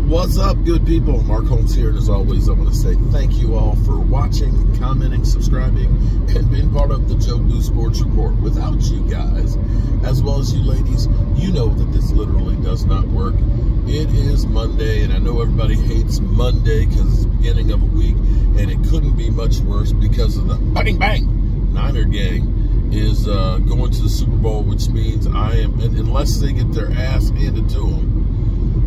What's up, good people? Mark Holmes here, and as always, I want to say thank you all for watching, commenting, subscribing, and being part of the Joe Blue Sports Report. Without you guys, as well as you ladies, you know that this literally does not work. It is Monday, and I know everybody hates Monday because it's the beginning of a week, and it couldn't be much worse because of the bang bang Niner gang is going to the Super Bowl, which means I am, unless they get their ass handed to them,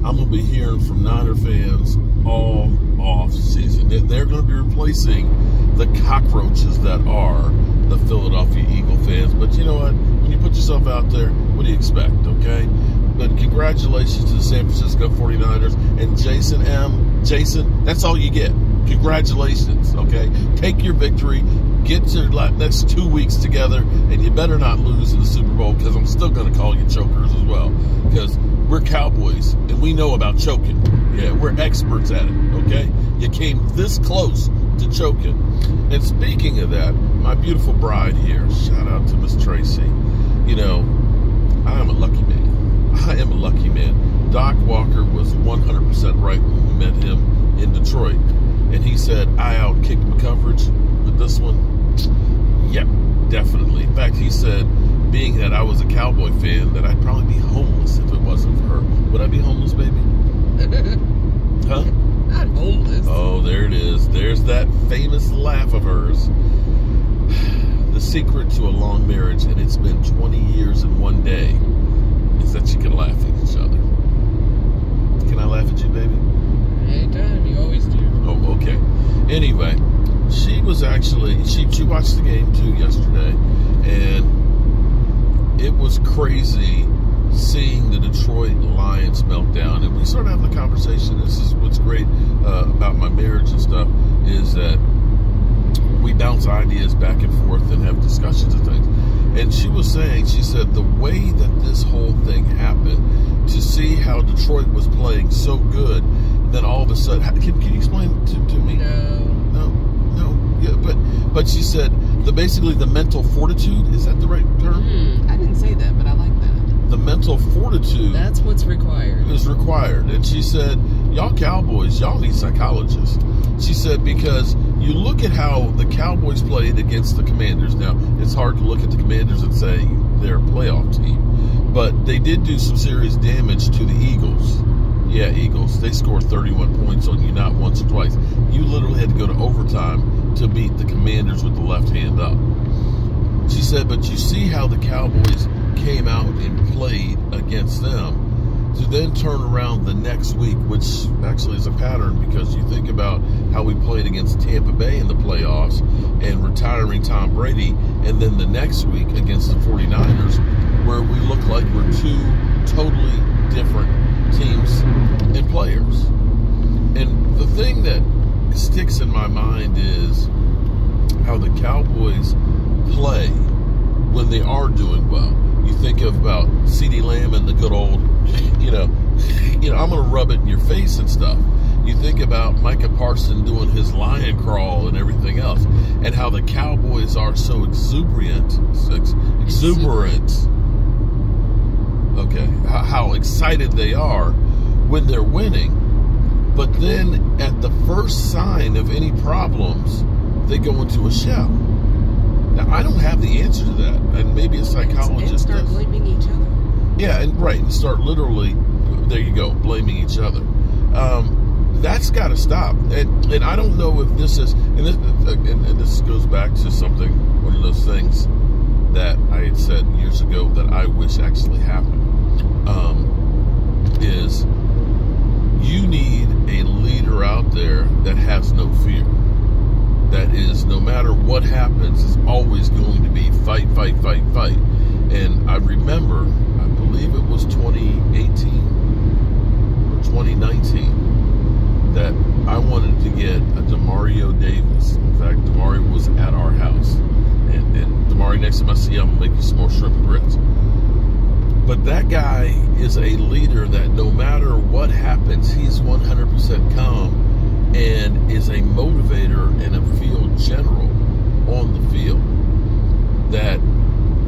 I'm going to be hearing from Niner fans all off season. They're going to be replacing the cockroaches that are the Philadelphia Eagle fans. But you know what? When you put yourself out there, what do you expect, okay? But congratulations to the San Francisco 49ers. And Jason, that's all you get. Congratulations, okay? Take your victory. Get your next 2 weeks together, and you better not lose in the Super Bowl, because I'm still going to call you chokers as well, because we're Cowboys, and we know about choking. Yeah, we're experts at it, okay? You came this close to choking. And speaking of that, my beautiful bride here, shout out to Miss Tracy. You know, I am a lucky man. I am a lucky man. Doc Walker was 100% right when we met him in Detroit. And he said, I outkicked my coverage with this one. Yep, definitely. In fact, he said, being that I was a Cowboy fan, that I'd probably be homeless if it wasn't for her. Would I be homeless, baby? Huh? Not homeless. Oh, there it is. There's that famous laugh of hers. The secret to a long marriage, and it's been 20 years in one day, is that you can laugh at each other. Can I laugh at you, baby? Anytime, you always do. Oh, okay. Anyway, she was actually, she watched the game too yesterday, and it was crazy seeing the Detroit Lions melt down. And we started having a conversation. This is what's great about my marriage and stuff, is that we bounce ideas back and forth and have discussions and things. And she was saying, she said, the way that this whole thing happened, to see how Detroit was playing so good, then all of a sudden, can you explain to me? No. Yeah, but she said, basically the mental fortitude, is that the right term? I didn't say that, but I like that. The mental fortitude. That's what's required. Is required. And she said, y'all Cowboys, y'all need psychologists. She said, because you look at how the Cowboys played against the Commanders. Now, it's hard to look at the Commanders and say they're a playoff team. But they did do some serious damage to the Eagles. Yeah, Eagles. They scored 31 points on you, not once or twice. You literally had to go to overtime to beat the Commanders with the left hand up. She said, but you see how the Cowboys came out and played against them, to then turn around the next week, which actually is a pattern, because you think about how we played against Tampa Bay in the playoffs and retiring Tom Brady, and then the next week against the 49ers, where we look like we're two totally different teams and players. And the thing that sticks in my mind is how the Cowboys play when they are doing well. You think about CeeDee Lamb and the good old, you know, I'm going to rub it in your face and stuff. You think about Micah Parsons doing his lion crawl and everything else, and how the Cowboys are so exuberant. Okay, how excited they are when they're winning, but then at the first sign of any problems, they go into a shell. Now, I don't have the answer to that, and maybe a psychologist and start blaming each other. Yeah, and start literally, there you go, blaming each other. That's got to stop. And I don't know if this is, and this goes back to something, one of those things that I had said years ago that I wish actually happened, is you need a leader out there that has no fear. That is, no matter what happens, is always going to be fight, fight, fight, fight. And I remember, I believe it was 2018 or 2019, that I wanted to get a Demario Davis. In fact, Demario was at our house. And Demario, next time I see you, I'm going to make you some more shrimp and grits. But that guy is a leader that no matter what happens, he's 100% calm and is a motivator and a field general on the field. That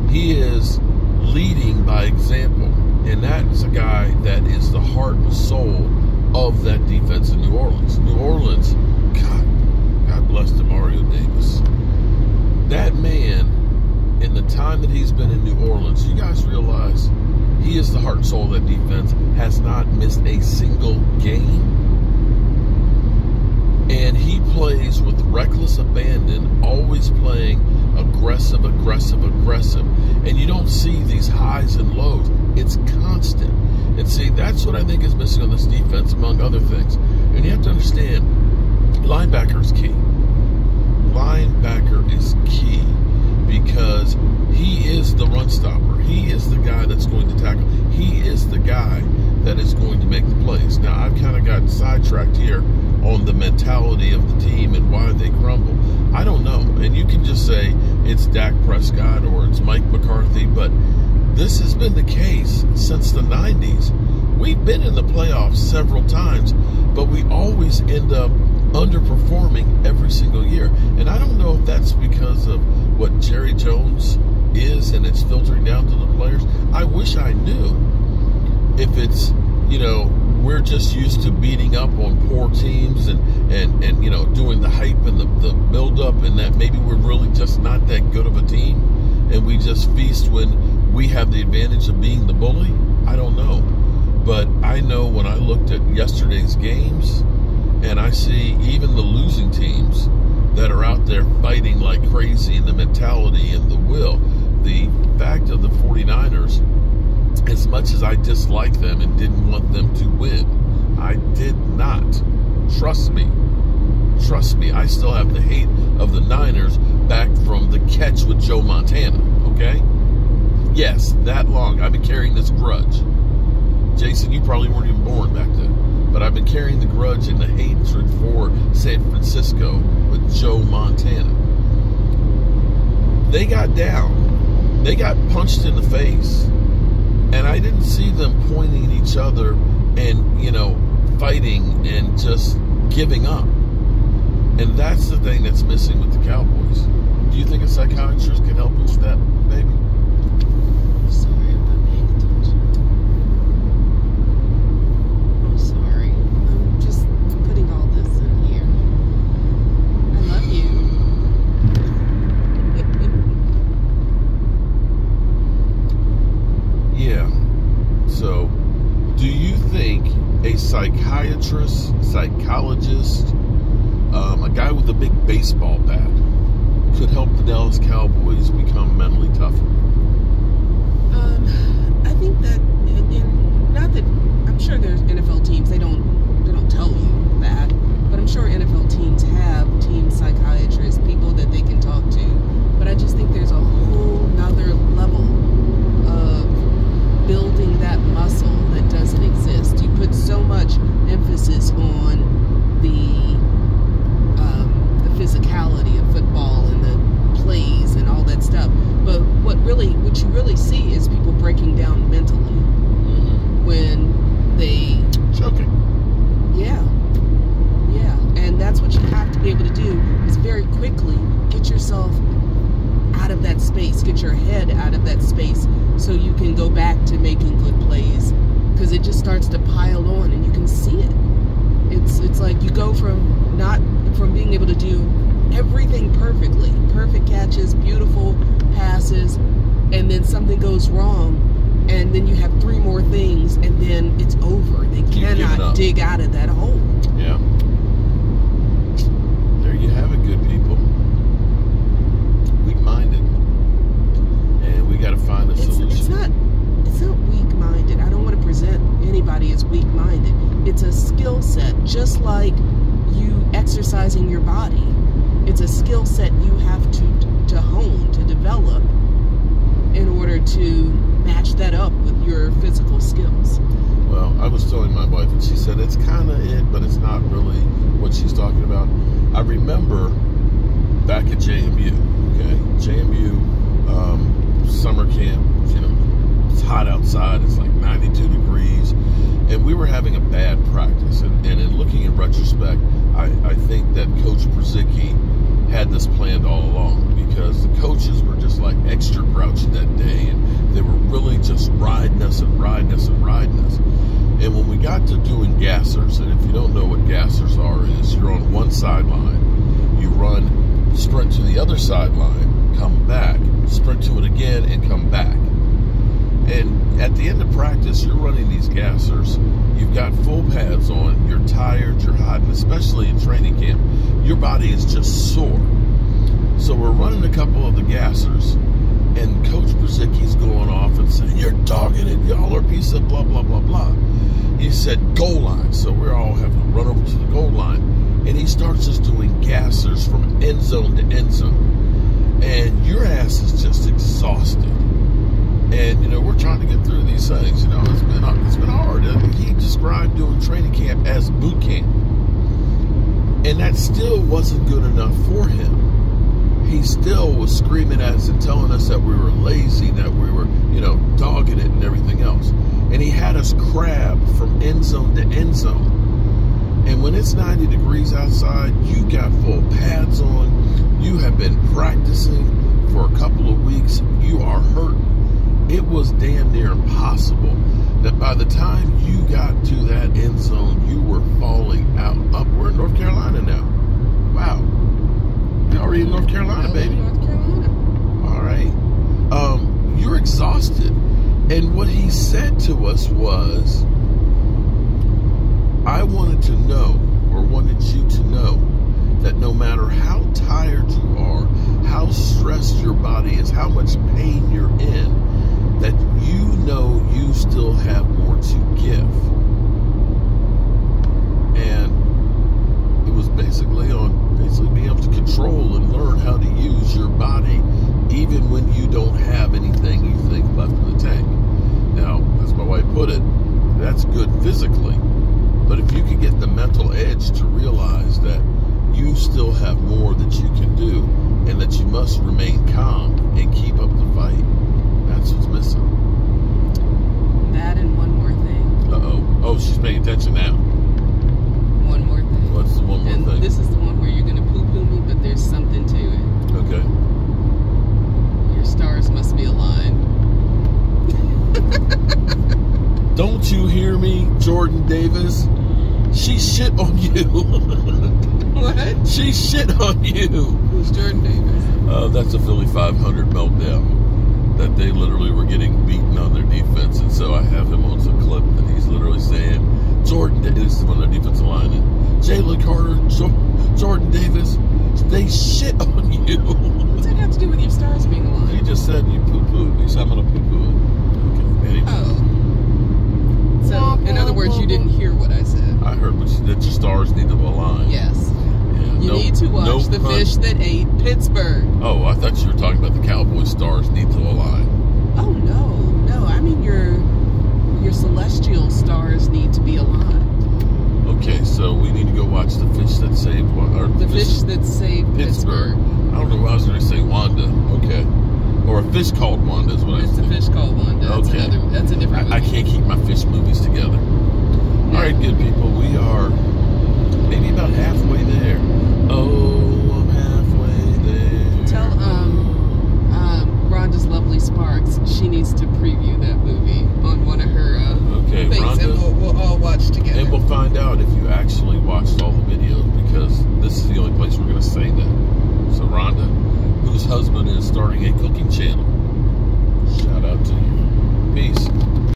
he is leading by example. And that is a guy that is the heart and soul of that Orleans. New Orleans, God bless Demario Davis. That man, in the time that he's been in New Orleans, you guys realize he is the heart and soul of that defense, has not missed a single game. And he plays with reckless abandon, always playing aggressive. And you don't see these highs and lows. It's constant. And see, that's what I think is missing on this defense, among other things. And you have to understand, linebacker is key. Linebacker is key because he is the run stopper. He is the guy that's going to tackle. He is the guy that is going to make the plays. Now, I've kind of gotten sidetracked here on the mentality of the team and why they crumble. I don't know. And you can just say it's Dak Prescott or it's Mike McCarthy, but this has been the case since the 90s. We've been in the playoffs several times, but we always end up underperforming every single year. And I don't know if that's because of what Jerry Jones is and it's filtering down to the players. I wish I knew if it's, you know, we're just used to beating up on poor teams and you know, doing the hype and the build-up, and that maybe we're really just not that good of a team and we just feast when we have the advantage of being the bully. I don't know. But I know when I looked at yesterday's games and I see even the losing teams that are out there fighting like crazy, and the mentality and the will, the fact of the 49ers, as much as I disliked them and didn't want them to win, I did not. Trust me, I still have the hate of the Niners back from the catch with Joe Montana, okay? Yes, that long. I've been carrying this grudge. Jason, you probably weren't even born back then, but I've been carrying the grudge and the hatred for San Francisco with Joe Montana. They got down. They got punched in the face. And I didn't see them pointing at each other and, you know, fighting and just giving up. And that's the thing that's missing with the Cowboys. Do you think a psychiatrist can help you with that, baby? Sorry, I'm not paying attention. I'm sorry. I'm just putting all this in here. I love you. Yeah. So, do you think a psychiatrist, psychologist, a guy with a big baseball bat could help the Dallas Cowboys become mentally tougher? I think that, not that, I'm sure there's NFL teams, they don't tell you that, but I'm sure NFL teams have team psychiatrists, people that they can talk to. But I just think there's a whole nother level of building that muscle that doesn't exist. You put so much emphasis on the physicality of football and the plays and all that stuff, but what you really see is people breaking down mentally when they choking. Yeah, and that's what you have to be able to do, is very quickly get yourself out of that space, get your head out of that space, so you can go back to making good plays, because it just starts to pile on and you can see it. It's like you go from being able to do everything perfectly, perfect catches, beautiful passes, and then something goes wrong, and then you have 3 more things, and then it's over. They cannot dig out of that hole. Yeah. There you have it, good people. Weak-minded. And we got to find a solution. It's not weak-minded. I don't want to present anybody as weak-minded. It's a skill set, just like you exercising your body. It's a skill set you have to hone, to develop, in order to match that up with your physical skills. Well, I was telling my wife, and she said it's kind of it, but it's not really what she's talking about. I remember back at JMU, okay? JMU summer camp, you know, it's hot outside, it's like 92 degrees, and we were having a bad practice. And in looking in retrospect, I think that Coach Brzezicki had this planned all along, because the coaches were just like extra grouchy that day, and they were really just riding us. And when we got to doing gassers, and if you don't know what gassers are, is you're on one sideline, you run, sprint to the other sideline, come back, sprint to it again, and come back. And at the end of practice, you're running these gassers. You've got full pads on. You're tired. You're hot. And especially in training camp, your body is just sore. So we're running a couple of the gassers, and Coach Brzezicki's going off and saying, "You're dogging it. Y'all are a piece of blah, blah, blah, blah." He said, "Goal line." So we're all having to run over to the goal line. And he starts us doing gassers from end zone to end zone. And your ass is just exhausted. And, you know, we're trying to get through these things. You know, it's been hard. And he described doing training camp as boot camp. And that still wasn't good enough for him. He still was screaming at us and telling us that we were lazy, that we were, you know, dogging it and everything else. And he had us crab from end zone to end zone. And when it's 90 degrees outside, you got full pads on. You have been practicing for a couple of weeks. You are hurt. It was damn near impossible that by the time you got to that end zone, you were falling out. We're in North Carolina now. Wow. You're already in North Carolina, baby. North Carolina. All right. You're exhausted. And what he said to us was, I wanted to know, or wanted you to know, that no matter how tired you are, how stressed your body is, how much pain you're in, that you know you still have more to give. And it was basically being able to control and learn how to use your body even when you don't have anything you think left in the tank. Now, as my wife put it, that's good physically. But if you can get the mental edge to realize that you still have more that you can do and that you must remain calm and keep up the fight, that's what's missing. That and one more thing. Uh-oh. Oh, she's paying attention now. One more thing. What's the one more and thing? This is the one where you're going to poo-poo me, but there's something to it. Okay. Your stars must be aligned. Don't you hear me, Jordan Davis? She shit on you. What? She shit on you. Who's Jordan Davis? That's a Philly 500 meltdown. That they literally were getting beaten on their defense. And so I have him on some clip that he's literally saying, Jordan Davis is on their defensive line. And Jalen Carter, Jordan Davis, they shit on you. What's that got to do with your stars being aligned? He just said you poo-pooed. He said I'm going to poo-poo it. Okay, anyway. Oh. So, in other words, you didn't hear what I said. I heard that your stars need to align. Yes. Yeah, You need to watch The Fish That Ate Pittsburgh. Oh, I thought you were talking about the Cowboys stars need to align. Oh, no. I mean your celestial stars need to be aligned. Okay, so we need to go watch The Fish That Saved... Or The Fish That Saved Pittsburgh. I don't know why I was going to say Wanda. Okay. Or A Fish Called Wanda is what I said. It's A Fish Called Wanda. Okay. That's a different movie. I can't keep my fish movies together. All right, good people. We are maybe about halfway there. Oh, I'm halfway there. Tell Rhonda's lovely Sparks she needs to preview that movie on one of her things, Rhonda, and we'll all watch together. And we'll find out if you actually watched all the videos, because this is the only place we're going to say that. So Rhonda, whose husband is starting a cooking channel, shout out to you. Peace.